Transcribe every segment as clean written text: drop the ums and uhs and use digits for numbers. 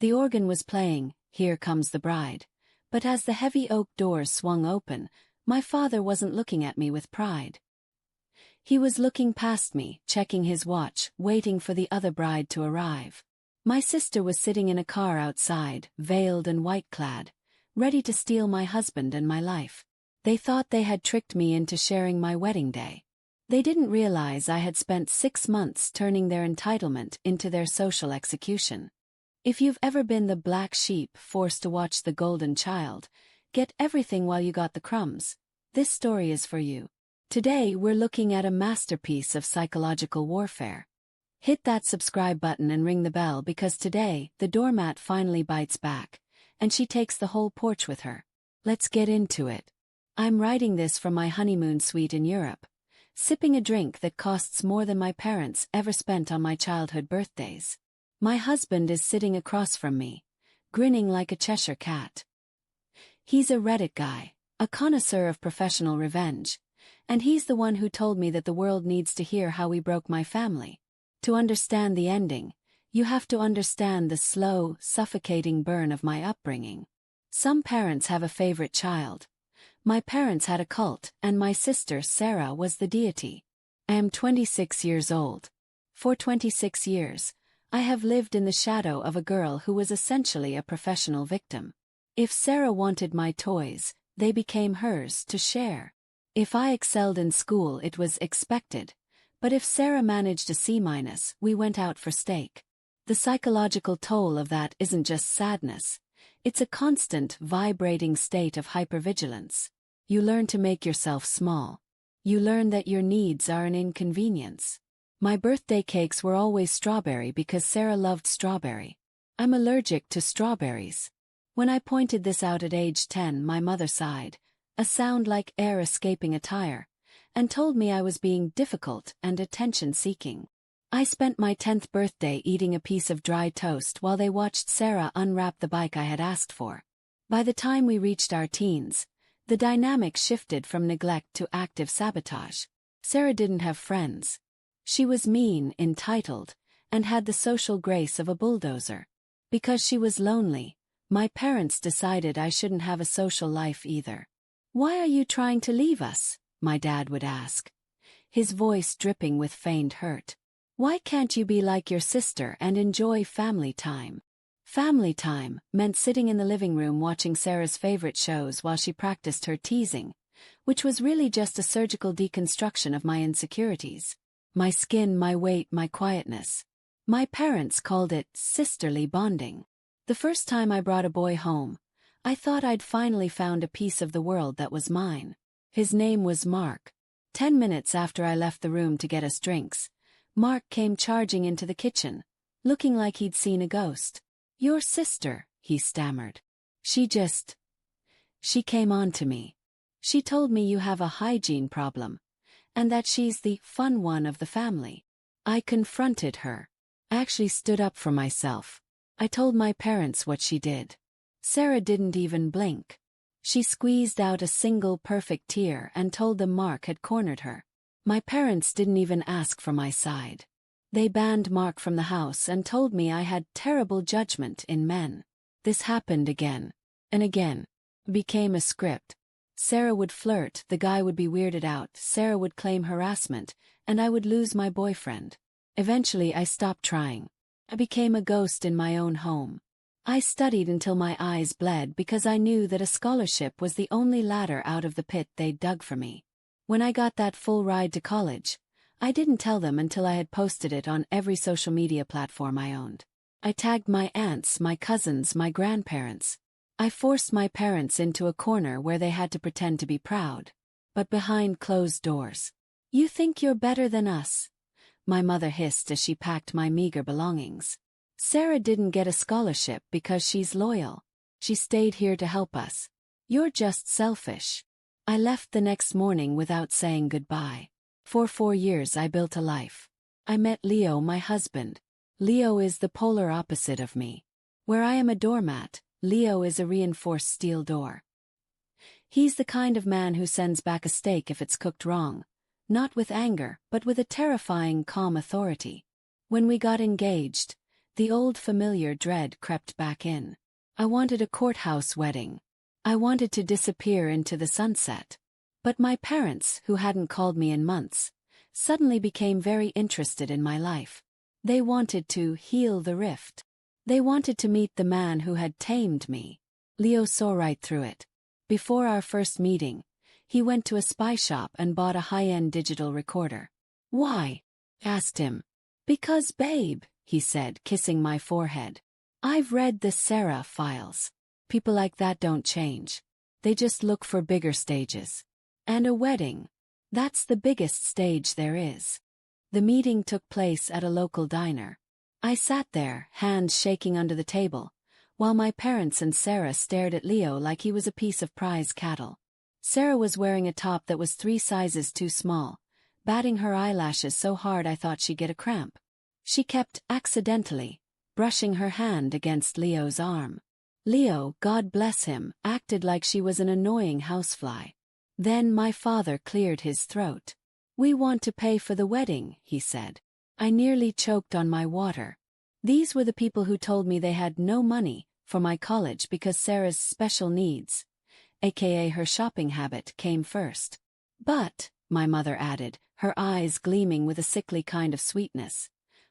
The organ was playing, "Here Comes the Bride," but as the heavy oak doors swung open, my father wasn't looking at me with pride. He was looking past me, checking his watch, waiting for the other bride to arrive. My sister was sitting in a car outside, veiled and white-clad, ready to steal my husband and my life. They thought they had tricked me into sharing my wedding day. They didn't realize I had spent 6 months turning their entitlement into their social execution. If you've ever been the black sheep forced to watch the golden child get everything while you got the crumbs, this story is for you. Today we're looking at a masterpiece of psychological warfare. Hit that subscribe button and ring the bell because today the doormat finally bites back, and she takes the whole porch with her. Let's get into it. I'm writing this from my honeymoon suite in Europe, sipping a drink that costs more than my parents ever spent on my childhood birthdays. My husband is sitting across from me, grinning like a Cheshire cat. He's a Reddit guy, a connoisseur of professional revenge, and he's the one who told me that the world needs to hear how we broke my family. To understand the ending, you have to understand the slow, suffocating burn of my upbringing. Some parents have a favorite child. My parents had a cult, and my sister Sarah was the deity. I am 26 years old. For 26 years, I have lived in the shadow of a girl who was essentially a professional victim. If Sarah wanted my toys, they became hers to share. If I excelled in school, it was expected, but if Sarah managed a C-, we went out for steak. The psychological toll of that isn't just sadness, it's a constant, vibrating state of hypervigilance. You learn to make yourself small. You learn that your needs are an inconvenience. My birthday cakes were always strawberry because Sarah loved strawberry. I'm allergic to strawberries. When I pointed this out at age 10, my mother sighed, a sound like air escaping a tire, and told me I was being difficult and attention-seeking. I spent my 10th birthday eating a piece of dry toast while they watched Sarah unwrap the bike I had asked for. By the time we reached our teens, the dynamic shifted from neglect to active sabotage. Sarah didn't have friends. She was mean, entitled, and had the social grace of a bulldozer. Because she was lonely, my parents decided I shouldn't have a social life either. "Why are you trying to leave us?" my dad would ask, his voice dripping with feigned hurt. "Why can't you be like your sister and enjoy family time?" Family time meant sitting in the living room watching Sarah's favorite shows while she practiced her teasing, which was really just a surgical deconstruction of my insecurities. My skin, my weight, my quietness. My parents called it sisterly bonding. The first time I brought a boy home, I thought I'd finally found a piece of the world that was mine. His name was Mark. 10 minutes after I left the room to get us drinks, Mark came charging into the kitchen, looking like he'd seen a ghost. "Your sister," he stammered. She came on to me. She told me you have a hygiene problem, and that she's the fun one of the family." I confronted her. I actually stood up for myself. I told my parents what she did. Sarah didn't even blink. She squeezed out a single perfect tear and told them Mark had cornered her. My parents didn't even ask for my side. They banned Mark from the house and told me I had terrible judgment in men. This happened again and again. Became a script. Sarah would flirt, the guy would be weirded out, Sarah would claim harassment, and I would lose my boyfriend. Eventually I stopped trying. I became a ghost in my own home. I studied until my eyes bled because I knew that a scholarship was the only ladder out of the pit they'd dug for me. When I got that full ride to college, I didn't tell them until I had posted it on every social media platform I owned. I tagged my aunts, my cousins, my grandparents. I forced my parents into a corner where they had to pretend to be proud. But behind closed doors. "You think you're better than us?" my mother hissed as she packed my meager belongings. "Sarah didn't get a scholarship because she's loyal. She stayed here to help us. You're just selfish." I left the next morning without saying goodbye. For 4 years I built a life. I met Leo, my husband. Leo is the polar opposite of me. Where I am a doormat, Leo is a reinforced steel door. He's the kind of man who sends back a steak if it's cooked wrong, not with anger, but with a terrifying, calm authority. When we got engaged, The old familiar dread crept back in. I wanted a courthouse wedding. I wanted to disappear into the sunset. But my parents, who hadn't called me in months, suddenly became very interested in my life. They wanted to heal the rift. They wanted to meet the man who had tamed me. Leo saw right through it. Before our first meeting, he went to a spy shop and bought a high-end digital recorder. "Why?" asked him. "Because, babe," he said, kissing my forehead. "I've read the Sarah files. People like that don't change. They just look for bigger stages. And a wedding, that's the biggest stage there is." The meeting took place at a local diner. I sat there, hands shaking under the table, while my parents and Sarah stared at Leo like he was a piece of prize cattle. Sarah was wearing a top that was 3 sizes too small, batting her eyelashes so hard I thought she'd get a cramp. She kept, accidentally, brushing her hand against Leo's arm. Leo, God bless him, acted like she was an annoying housefly. Then my father cleared his throat. "We want to pay for the wedding," he said. I nearly choked on my water. These were the people who told me they had no money for my college because Sarah's special needs, aka her shopping habit, came first. "But," my mother added, her eyes gleaming with a sickly kind of sweetness,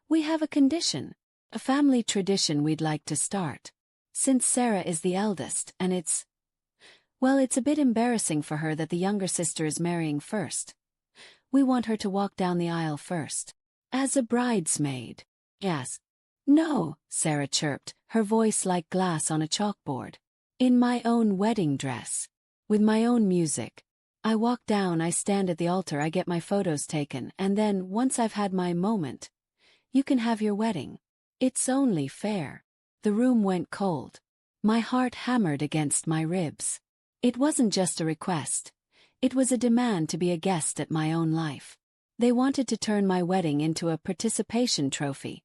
"we have a condition, a family tradition we'd like to start. Since Sarah is the eldest and it's a bit embarrassing for her that the younger sister is marrying first. We want her to walk down the aisle first. As a bridesmaid." "Yes." "No," Sarah chirped, her voice like glass on a chalkboard. "In my own wedding dress. With my own music. I walk down, I stand at the altar, I get my photos taken, and then, once I've had my moment, you can have your wedding. It's only fair." The room went cold. My heart hammered against my ribs. It wasn't just a request. It was a demand to be a guest at my own life. They wanted to turn my wedding into a participation trophy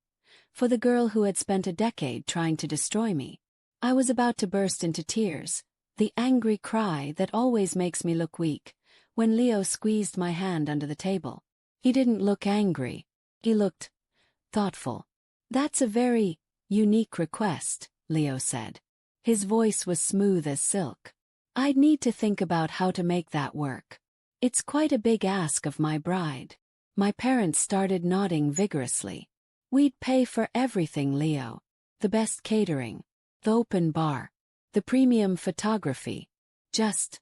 for the girl who had spent a decade trying to destroy me. I was about to burst into tears, the angry cry that always makes me look weak, when Leo squeezed my hand under the table. He didn't look angry. He looked thoughtful. "That's a very unique request," Leo said. His voice was smooth as silk. "I'd need to think about how to make that work. It's quite a big ask of my bride." My parents started nodding vigorously. "We'd pay for everything, Leo. The best catering, the open bar, the premium photography. Just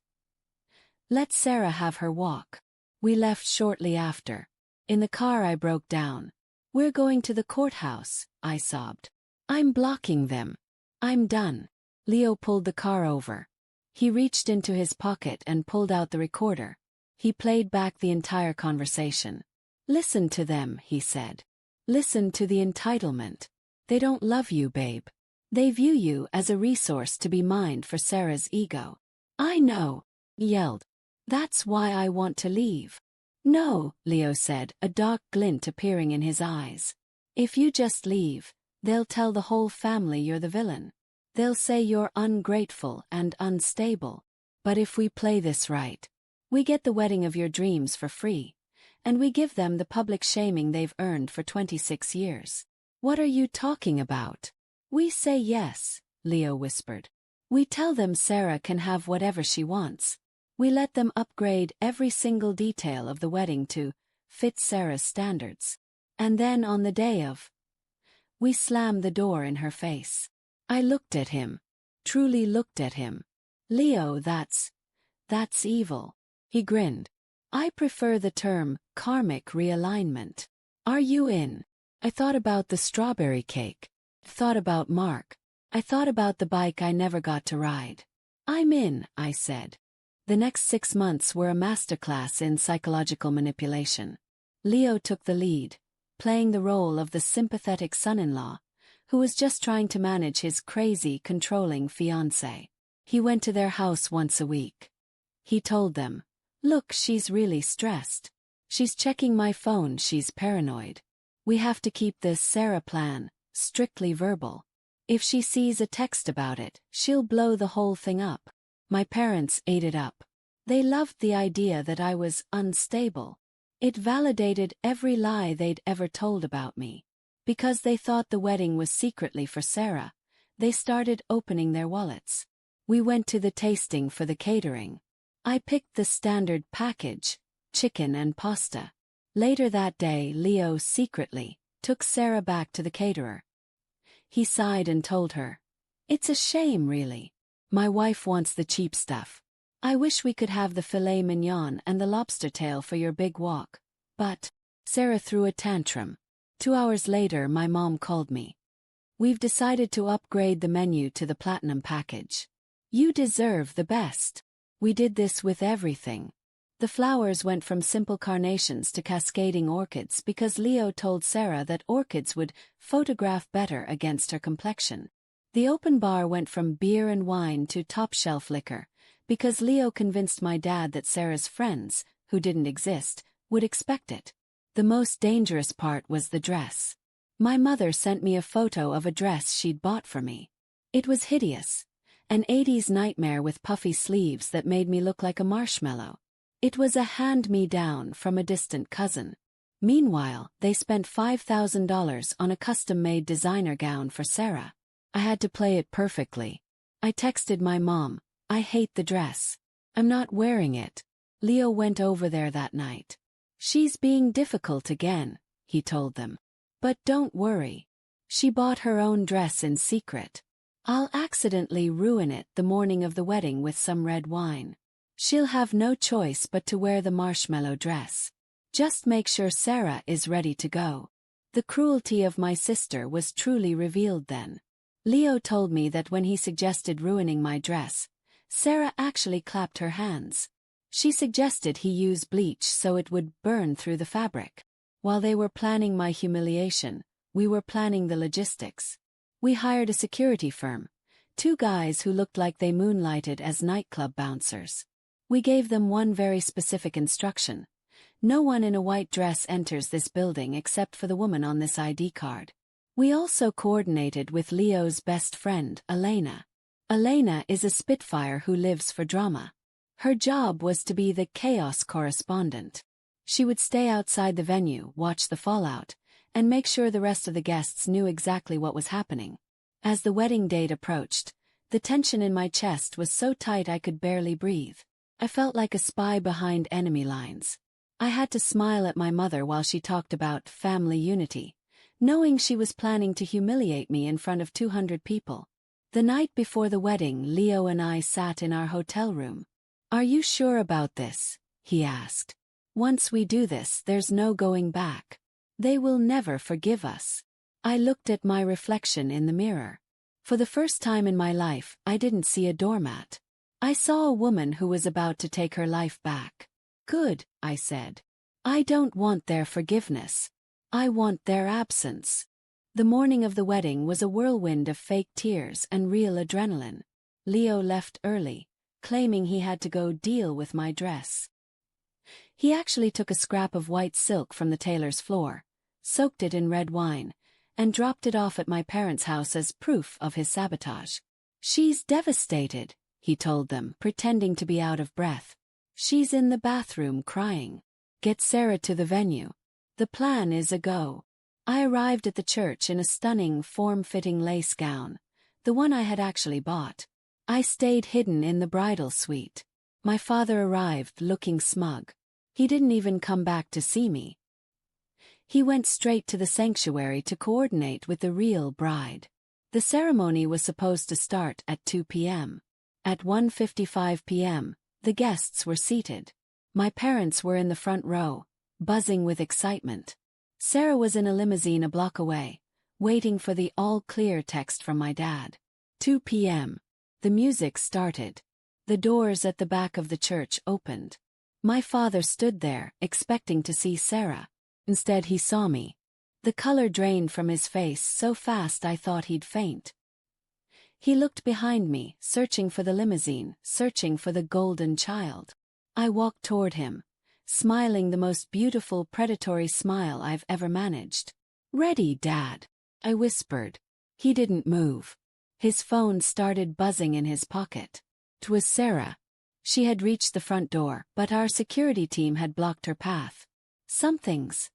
let Sarah have her walk." We left shortly after. In the car I broke down. "We're going to the courthouse," I sobbed. "I'm blocking them. I'm done." Leo pulled the car over. He reached into his pocket and pulled out the recorder. He played back the entire conversation. "Listen to them," he said. "Listen to the entitlement. They don't love you, babe. They view you as a resource to be mined for Sarah's ego." "I know," he yelled. "That's why I want to leave." "No," Leo said, a dark glint appearing in his eyes. "If you just leave, they'll tell the whole family you're the villain. They'll say you're ungrateful and unstable. But if we play this right, we get the wedding of your dreams for free, and we give them the public shaming they've earned for 26 years. What are you talking about?" "We say yes," Leo whispered. "We tell them Sarah can have whatever she wants. We let them upgrade every single detail of the wedding to fit Sarah's standards. And then on the day of, we slam the door in her face." I looked at him. Truly looked at him. "Leo, that's evil." He grinned. "I prefer the term karmic realignment. Are you in?" I thought about the strawberry cake. Thought about Mark. I thought about the bike I never got to ride. "I'm in," I said. The next 6 months were a masterclass in psychological manipulation. Leo took the lead, playing the role of the sympathetic son-in-law, who was just trying to manage his crazy, controlling fiancé. He went to their house once a week. He told them, "Look, she's really stressed. She's checking my phone, she's paranoid. We have to keep this Sarah plan strictly verbal. If she sees a text about it, she'll blow the whole thing up." My parents ate it up. They loved the idea that I was unstable. It validated every lie they'd ever told about me. Because they thought the wedding was secretly for Sarah, they started opening their wallets. We went to the tasting for the catering. I picked the standard package, chicken and pasta. Later that day, Leo secretly took Sarah back to the caterer. He sighed and told her, "It's a shame, really. My wife wants the cheap stuff. I wish we could have the filet mignon and the lobster tail for your big walk." But Sarah threw a tantrum. 2 hours later, my mom called me. "We've decided to upgrade the menu to the platinum package. You deserve the best." We did this with everything. The flowers went from simple carnations to cascading orchids because Leo told Sarah that orchids would photograph better against her complexion. The open bar went from beer and wine to top-shelf liquor because Leo convinced my dad that Sarah's friends, who didn't exist, would expect it. The most dangerous part was the dress. My mother sent me a photo of a dress she'd bought for me. It was hideous. An 80s nightmare with puffy sleeves that made me look like a marshmallow. It was a hand-me-down from a distant cousin. Meanwhile, they spent $5,000 on a custom-made designer gown for Sarah. I had to play it perfectly. I texted my mom, "I hate the dress. I'm not wearing it." Leo went over there that night. "She's being difficult again," he told them. "But don't worry. She bought her own dress in secret. I'll accidentally ruin it the morning of the wedding with some red wine. She'll have no choice but to wear the marshmallow dress. Just make sure Sarah is ready to go." The cruelty of my sister was truly revealed then. Leo told me that when he suggested ruining my dress, Sarah actually clapped her hands. She suggested he use bleach so it would burn through the fabric. While they were planning my humiliation, we were planning the logistics. We hired a security firm, 2 guys who looked like they moonlighted as nightclub bouncers. We gave them one very specific instruction: no one in a white dress enters this building except for the woman on this ID card. We also coordinated with Leo's best friend, Elena. Elena is a spitfire who lives for drama. Her job was to be the chaos correspondent. She would stay outside the venue, watch the fallout, and make sure the rest of the guests knew exactly what was happening. As the wedding date approached, the tension in my chest was so tight I could barely breathe. I felt like a spy behind enemy lines. I had to smile at my mother while she talked about family unity, knowing she was planning to humiliate me in front of 200 people. The night before the wedding, Leo and I sat in our hotel room. "Are you sure about this?" he asked. "Once we do this, there's no going back. They will never forgive us." I looked at my reflection in the mirror. For the first time in my life, I didn't see a doormat. I saw a woman who was about to take her life back. "Good," I said. "I don't want their forgiveness. I want their absence." The morning of the wedding was a whirlwind of fake tears and real adrenaline. Leo left early, claiming he had to go deal with my dress. He actually took a scrap of white silk from the tailor's floor, soaked it in red wine, and dropped it off at my parents' house as proof of his sabotage. "She's devastated," he told them, pretending to be out of breath. "She's in the bathroom crying. Get Sarah to the venue. The plan is a go." I arrived at the church in a stunning, form-fitting lace gown, the one I had actually bought. I stayed hidden in the bridal suite. My father arrived looking smug. He didn't even come back to see me. He went straight to the sanctuary to coordinate with the real bride. The ceremony was supposed to start at 2 p.m. At 1:55 p.m., the guests were seated. My parents were in the front row, buzzing with excitement. Sarah was in a limousine a block away, waiting for the all-clear text from my dad. 2 p.m. The music started. The doors at the back of the church opened. My father stood there, expecting to see Sarah. Instead, he saw me. The color drained from his face so fast I thought he'd faint. He looked behind me, searching for the limousine, searching for the golden child. I walked toward him, smiling the most beautiful predatory smile I've ever managed. "Ready, Dad," I whispered. He didn't move. His phone started buzzing in his pocket. 'Twas Sarah. She had reached the front door, but our security team had blocked her path. "Something's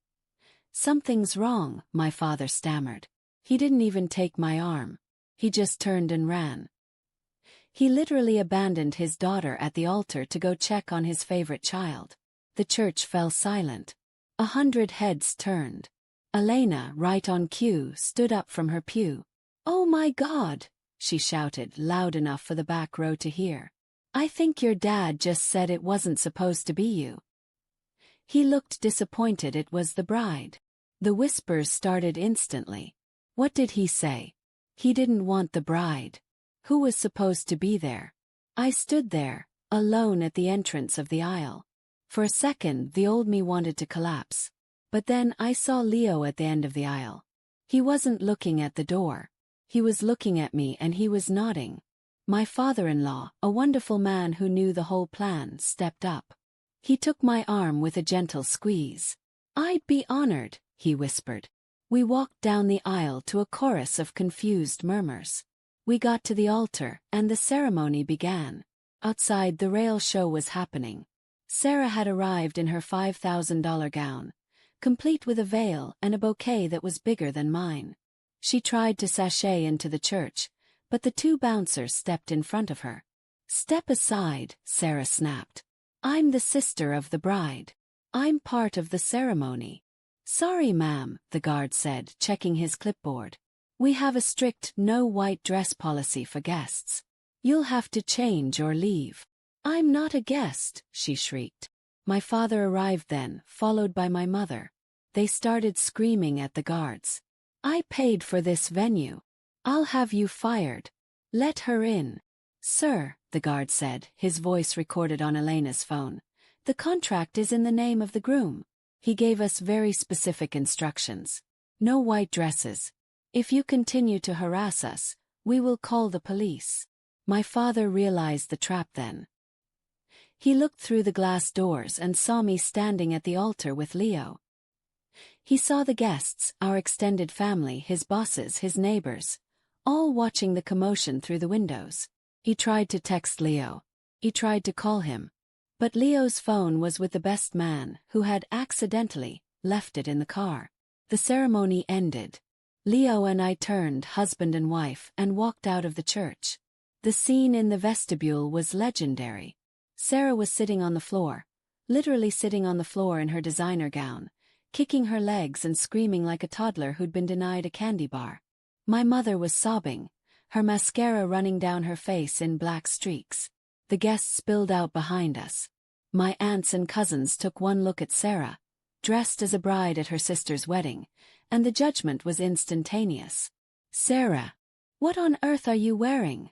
"Something's wrong," my father stammered. He didn't even take my arm. He just turned and ran. He literally abandoned his daughter at the altar to go check on his favorite child. The church fell silent. 100 heads turned. Elena, right on cue, stood up from her pew. "Oh my God!" she shouted, loud enough for the back row to hear. "I think your dad just said it wasn't supposed to be you." He looked disappointed. It was the bride. The whispers started instantly. What did he say? He didn't want the bride. Who was supposed to be there? I stood there, alone at the entrance of the aisle. For a second, the old me wanted to collapse. But then I saw Leo at the end of the aisle. He wasn't looking at the door. He was looking at me and he was nodding. My father-in-law, a wonderful man who knew the whole plan, stepped up. He took my arm with a gentle squeeze. "I'd be honored," he whispered. We walked down the aisle to a chorus of confused murmurs. We got to the altar, and the ceremony began. Outside, the rail show was happening. Sarah had arrived in her $5,000 gown, complete with a veil and a bouquet that was bigger than mine. She tried to sashay into the church, but the 2 bouncers stepped in front of her. "Step aside," Sarah snapped. "I'm the sister of the bride. I'm part of the ceremony." "Sorry, ma'am," the guard said, checking his clipboard. "We have a strict no white dress policy for guests. You'll have to change or leave." "I'm not a guest," she shrieked. My father arrived then, followed by my mother. They started screaming at the guards. "I paid for this venue. I'll have you fired. Let her in." "Sir," the guard said, his voice recorded on Elena's phone, "the contract is in the name of the groom." He gave us very specific instructions. "No white dresses. If you continue to harass us, we will call the police." My father realized the trap then. He looked through the glass doors and saw me standing at the altar with Leo. He saw the guests, our extended family, his bosses, his neighbors, all watching the commotion through the windows. He tried to text Leo. He tried to call him. But Leo's phone was with the best man, who had accidentally left it in the car. The ceremony ended. Leo and I turned, husband and wife, and walked out of the church. The scene in the vestibule was legendary. Sarah was sitting on the floor, literally sitting on the floor in her designer gown, kicking her legs and screaming like a toddler who'd been denied a candy bar. My mother was sobbing, her mascara running down her face in black streaks. The guests spilled out behind us. My aunts and cousins took one look at Sarah, dressed as a bride at her sister's wedding, and the judgment was instantaneous. "Sarah, what on earth are you wearing?"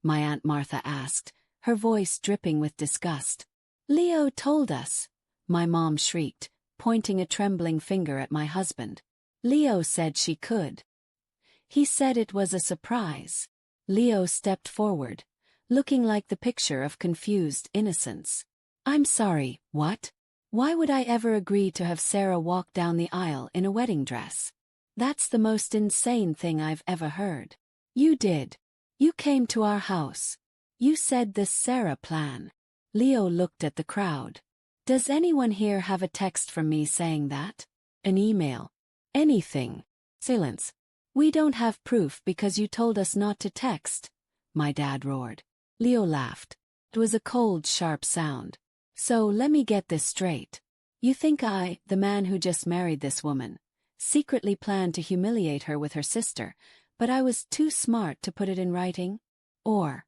my Aunt Martha asked, her voice dripping with disgust. "Leo told us," my mom shrieked, pointing a trembling finger at my husband. "Leo said she could. He said it was a surprise." Leo stepped forward, looking like the picture of confused innocence. "I'm sorry, what? Why would I ever agree to have Sarah walk down the aisle in a wedding dress? That's the most insane thing I've ever heard." "You did. You came to our house. You said this Sarah plan." Leo looked at the crowd. "Does anyone here have a text from me saying that? An email? Anything?" Silence. "We don't have proof because you told us not to text," my dad roared. Leo laughed. It was a cold, sharp sound. "So let me get this straight. You think I, the man who just married this woman, secretly planned to humiliate her with her sister, but I was too smart to put it in writing? Or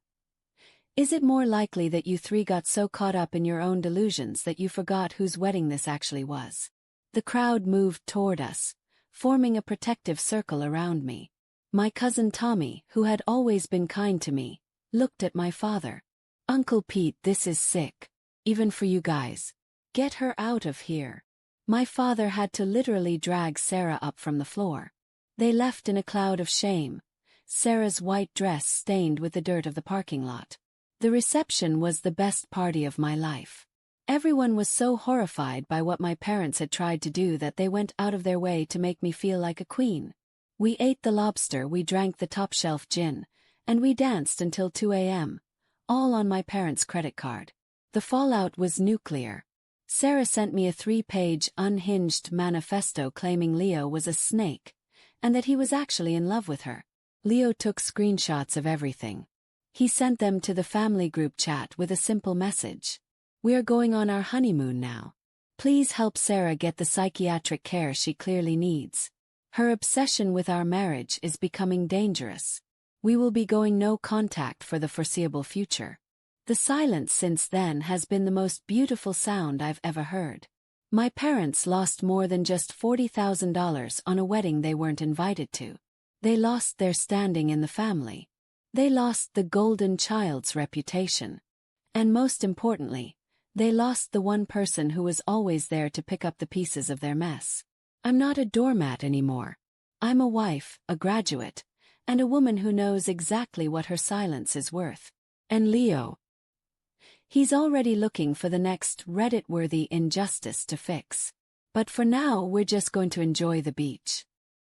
is it more likely that you 3 got so caught up in your own delusions that you forgot whose wedding this actually was?" The crowd moved toward us, forming a protective circle around me. My cousin Tommy, who had always been kind to me, looked at my father. "Uncle Pete, this is sick. Even for you guys. Get her out of here." My father had to literally drag Sarah up from the floor. They left in a cloud of shame, Sarah's white dress stained with the dirt of the parking lot. The reception was the best party of my life. Everyone was so horrified by what my parents had tried to do that they went out of their way to make me feel like a queen. We ate the lobster, we drank the top-shelf gin, and we danced until 2 a.m., all on my parents' credit card. The fallout was nuclear. Sarah sent me a 3-page unhinged manifesto claiming Leo was a snake, and that he was actually in love with her. Leo took screenshots of everything. He sent them to the family group chat with a simple message. "We are going on our honeymoon now. Please help Sarah get the psychiatric care she clearly needs. Her obsession with our marriage is becoming dangerous. We will be going no contact for the foreseeable future." The silence since then has been the most beautiful sound I've ever heard. My parents lost more than just $40,000 on a wedding they weren't invited to. They lost their standing in the family. They lost the golden child's reputation. And most importantly, they lost the one person who was always there to pick up the pieces of their mess. I'm not a doormat anymore. I'm a wife, a graduate, and a woman who knows exactly what her silence is worth. And Leo, he's already looking for the next Reddit-worthy injustice to fix. But for now, we're just going to enjoy the beach.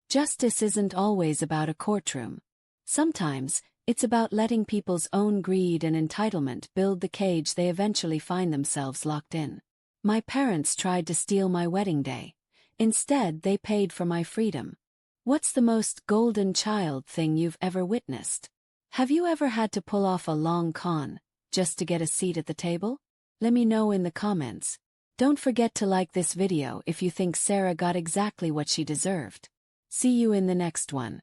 Justice isn't always about a courtroom. Sometimes, it's about letting people's own greed and entitlement build the cage they eventually find themselves locked in. My parents tried to steal my wedding day. Instead, they paid for my freedom. What's the most golden child thing you've ever witnessed? Have you ever had to pull off a long con just to get a seat at the table? Let me know in the comments. Don't forget to like this video if you think Sarah got exactly what she deserved. See you in the next one.